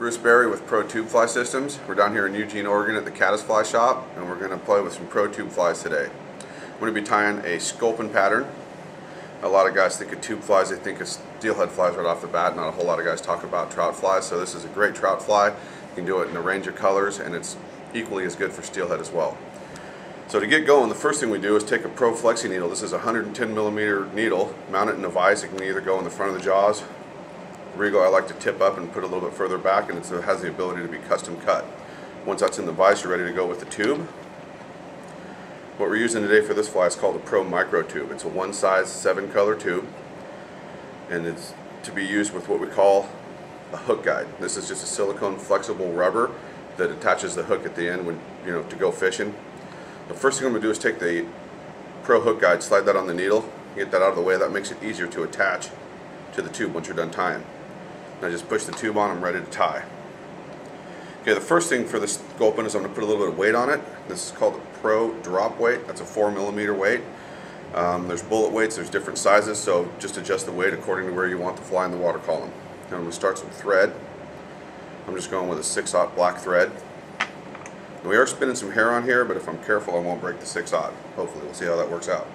Bruce Berry with Pro Tube Fly Systems. We're down here in Eugene, Oregon at the Caddisfly shop, and we're going to play with some Pro Tube flies today. I'm going to be tying a Sculpin pattern. A lot of guys think of tube flies, they think of steelhead flies right off the bat. Not a whole lot of guys talk about trout flies, so this is a great trout fly. You can do it in a range of colors, and it's equally as good for steelhead as well. So to get going, the first thing we do is take a Pro Flexi needle. This is a 110mm needle, mount it in a vise. It can either go in the front of the jaws. Regal I like to tip up and put a little bit further back, and it has the ability to be custom cut. Once that's in the vise, you're ready to go with the tube. What we're using today for this fly is called a Pro Micro Tube. It's a one size 7 color tube, and it's to be used with what we call a hook guide. This is just a silicone flexible rubber that attaches the hook at the end when to go fishing. The first thing I'm going to do is take the Pro hook guide, slide that on the needle, get that out of the way. That makes it easier to attach to the tube once you're done tying. And I just push the tube on, I'm ready to tie. Okay, the first thing for this Sculpin is I'm going to put a little bit of weight on it. This is called a Pro drop weight. That's a 4mm weight. There's bullet weights, there's different sizes, so just adjust the weight according to where you want the fly in the water column. And I'm going to start some thread. I'm just going with a 6/0 black thread. And we are spinning some hair on here, but if I'm careful I won't break the 6/0. Hopefully, we'll see how that works out.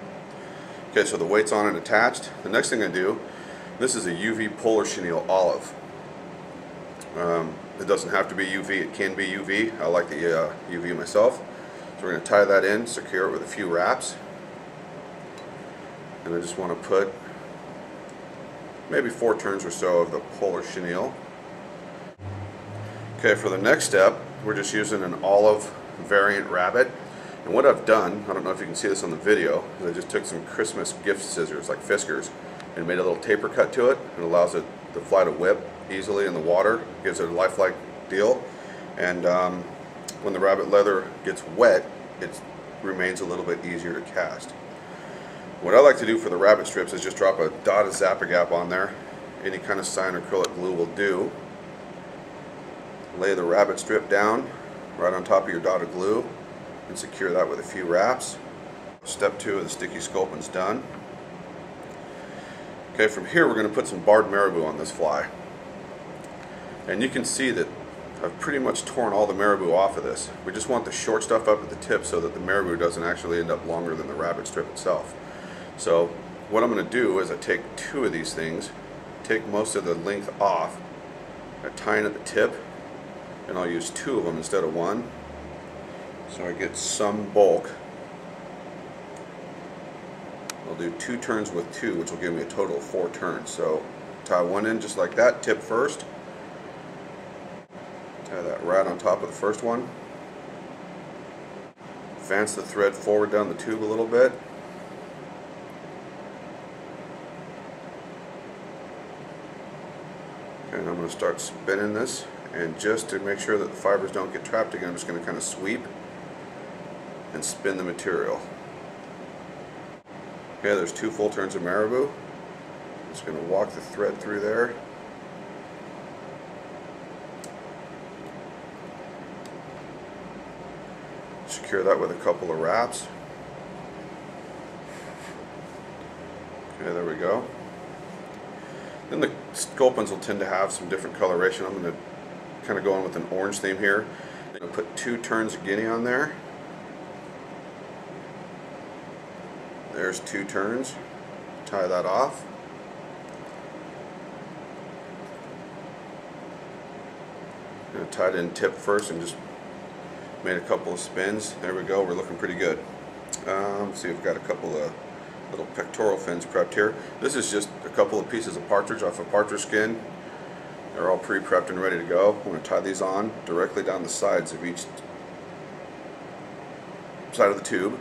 Okay, so the weight's on and attached. The next thing I do, this is a UV polar chenille olive. It doesn't have to be UV, it can be UV. I like the UV myself. So we're going to tie that in, secure it with a few wraps. And I just want to put maybe 4 turns or so of the polar chenille. Okay, for the next step, we're just using an olive variant rabbit. And what I've done, I don't know if you can see this on the video, is I just took some Christmas gift scissors, like Fiskars, and made a little taper cut to it. It allows the fly to whip easily in the water, gives it a lifelike deal. And when the rabbit leather gets wet, it remains a little bit easier to cast. What I like to do for the rabbit strips is just drop a dot of Zap-A-Gap on there. Any kind of cyan or acrylic glue will do. Lay the rabbit strip down right on top of your dot of glue and secure that with a few wraps. Step 2 of the sticky Sculpin's done. Okay, from here we're going to put some barred marabou on this fly. And you can see that I've pretty much torn all the marabou off of this. We just want the short stuff up at the tip so that the marabou doesn't actually end up longer than the rabbit strip itself. So what I'm going to do is I take 2 of these things, take most of the length off, I tie in at the tip, and I'll use 2 of them instead of 1, so I get some bulk. I'll do 2 turns with 2, which will give me a total of 4 turns. So tie one in just like that, tip first, tie that right on top of the first one, advance the thread forward down the tube a little bit, and I'm going to start spinning this. And just to make sure that the fibers don't get trapped again, I'm just going to kind of sweep and spin the material. Okay, there's 2 full turns of marabou. Just going to walk the thread through there. Secure that with a couple of wraps. Okay, there we go. Then the Sculpins will tend to have some different coloration. I'm going to kind of go in with an orange theme here. I'm going to put 2 turns of guinea on there. There's 2 turns. Tie that off. I'm going to tie it in tip first and just made a couple of spins. There we go, we're looking pretty good. See, we've got a couple of little pectoral fins prepped here. This is just a couple of pieces of partridge off of partridge skin. They're all pre-prepped and ready to go. I'm going to tie these on directly down the sides of each side of the tube.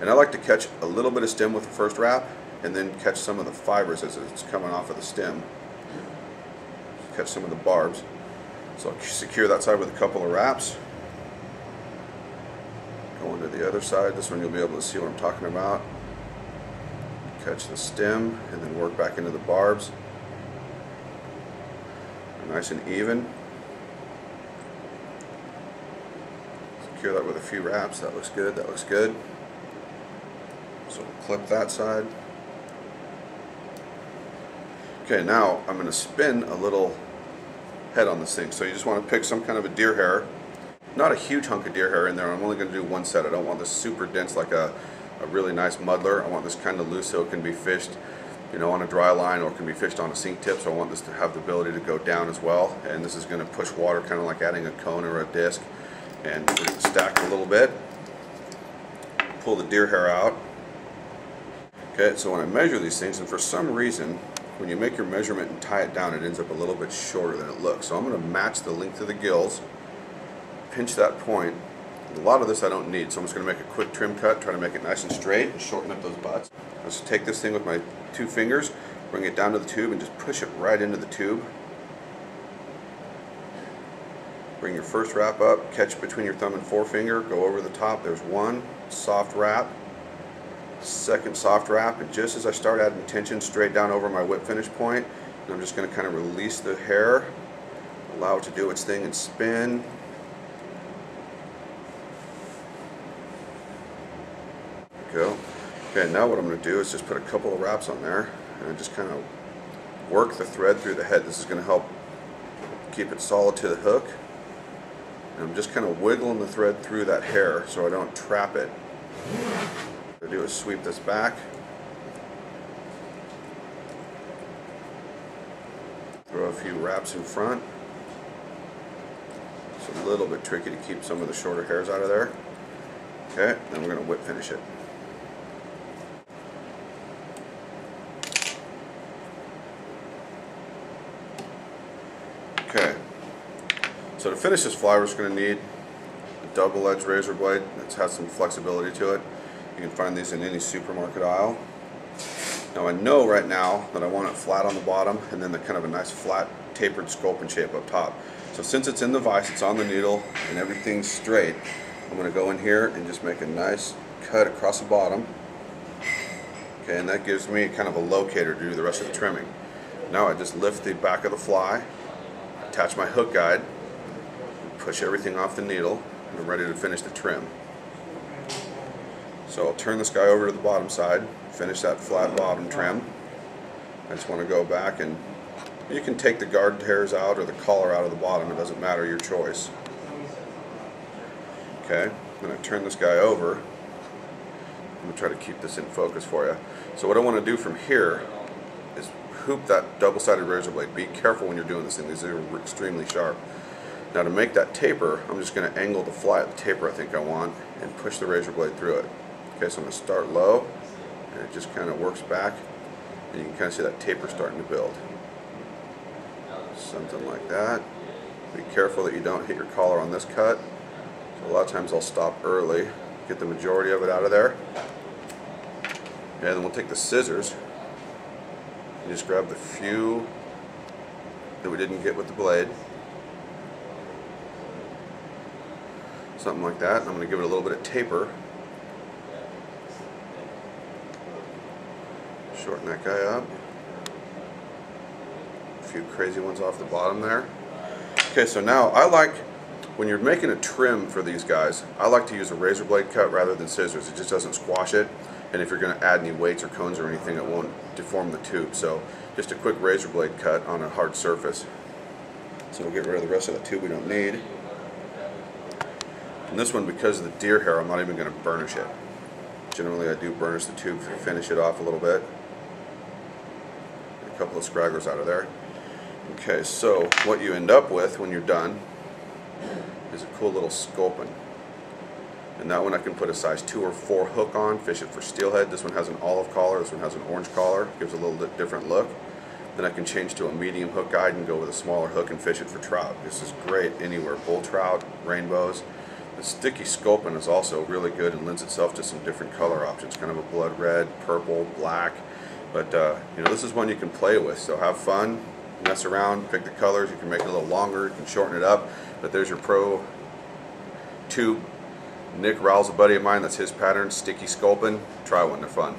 And I like to catch a little bit of stem with the first wrap and then catch some of the fibers as it's coming off of the stem. Catch some of the barbs. So I'll secure that side with a couple of wraps. Go into the other side. This one you'll be able to see what I'm talking about. Catch the stem and then work back into the barbs. Nice and even. Secure that with a few wraps. That looks good. That looks good. So we'll clip that side. Okay, now I'm going to spin a little head on this thing. So you just want to pick some kind of a deer hair. Not a huge hunk of deer hair in there. I'm only going to do one set. I don't want this super dense like a really nice muddler. I want this kind of loose so it can be fished, you know, on a dry line, or it can be fished on a sink tip. So I want this to have the ability to go down as well. And this is going to push water kind of like adding a cone or a disc. And we're going to stack a little bit. Pull the deer hair out. Okay, so when I measure these things, and for some reason, when you make your measurement and tie it down, it ends up a little bit shorter than it looks. So I'm going to match the length of the gills, pinch that point. A lot of this I don't need, so I'm just going to make a quick trim cut, try to make it nice and straight and shorten up those butts. I'll just take this thing with my 2 fingers, bring it down to the tube and just push it right into the tube. Bring your first wrap up, catch it between your thumb and forefinger, go over the top. There's one soft wrap, second soft wrap, and just as I start adding tension straight down over my whip finish point, I'm just going to kind of release the hair, allow it to do its thing and spin. Go. Okay, now what I'm going to do is just put a couple of wraps on there and just kind of work the thread through the head. This is going to help keep it solid to the hook. And I'm just kind of wiggling the thread through that hair so I don't trap it. What I do is sweep this back, throw a few wraps in front. It's a little bit tricky to keep some of the shorter hairs out of there. Okay, then we're going to whip finish it. Okay, so to finish this fly, we're just going to need a double-edged razor blade that has some flexibility to it. You can find these in any supermarket aisle. Now I know right now that I want it flat on the bottom and then the kind of a nice flat tapered sculpin shape up top. So since it's in the vise, it's on the needle and everything's straight, I'm going to go in here and just make a nice cut across the bottom. Okay, and that gives me kind of a locator to do the rest of the trimming. Now I just lift the back of the fly, attach my hook guide, push everything off the needle, and I'm ready to finish the trim. So I'll turn this guy over to the bottom side, finish that flat bottom trim. I just want to go back, and you can take the guard hairs out or the collar out of the bottom, it doesn't matter, your choice. Okay, then I turn this guy over. I'm going to try to keep this in focus for you. So what I want to do from here is hoop that double-sided razor blade. Be careful when you're doing this thing, these are extremely sharp. Now to make that taper, I'm just going to angle the fly at the taper I think I want and push the razor blade through it. Okay, so I'm going to start low and it just kind of works back and you can kind of see that taper starting to build. Something like that. Be careful that you don't hit your collar on this cut. So a lot of times I'll stop early, get the majority of it out of there. And then we'll take the scissors and just grab the few that we didn't get with the blade. Something like that. And I'm going to give it a little bit of taper. Shorten that guy up. A few crazy ones off the bottom there. Okay, so now I like, when you're making a trim for these guys, I like to use a razor blade cut rather than scissors. It just doesn't squash it. And if you're going to add any weights or cones or anything, it won't deform the tube. So just a quick razor blade cut on a hard surface. So we'll get rid of the rest of the tube we don't need. And this one, because of the deer hair, I'm not even going to burnish it. Generally I do burnish the tube to finish it off a little bit. A couple of scragglers out of there. Okay, so what you end up with when you're done is a cool little sculpin. And that one I can put a size 2 or 4 hook on, fish it for steelhead. This one has an olive collar, this one has an orange collar, gives a little bit different look. Then I can change to a medium hook guide and go with a smaller hook and fish it for trout. This is great anywhere, bull trout, rainbows. The sticky sculpin is also really good and lends itself to some different color options, kind of a blood red, purple, black. But you know, this is one you can play with, so have fun, mess around, pick the colors. You can make it a little longer, you can shorten it up. But there's your pro tube. Nick Rowell's a buddy of mine, that's his pattern, sticky sculpin. Try one, they're fun.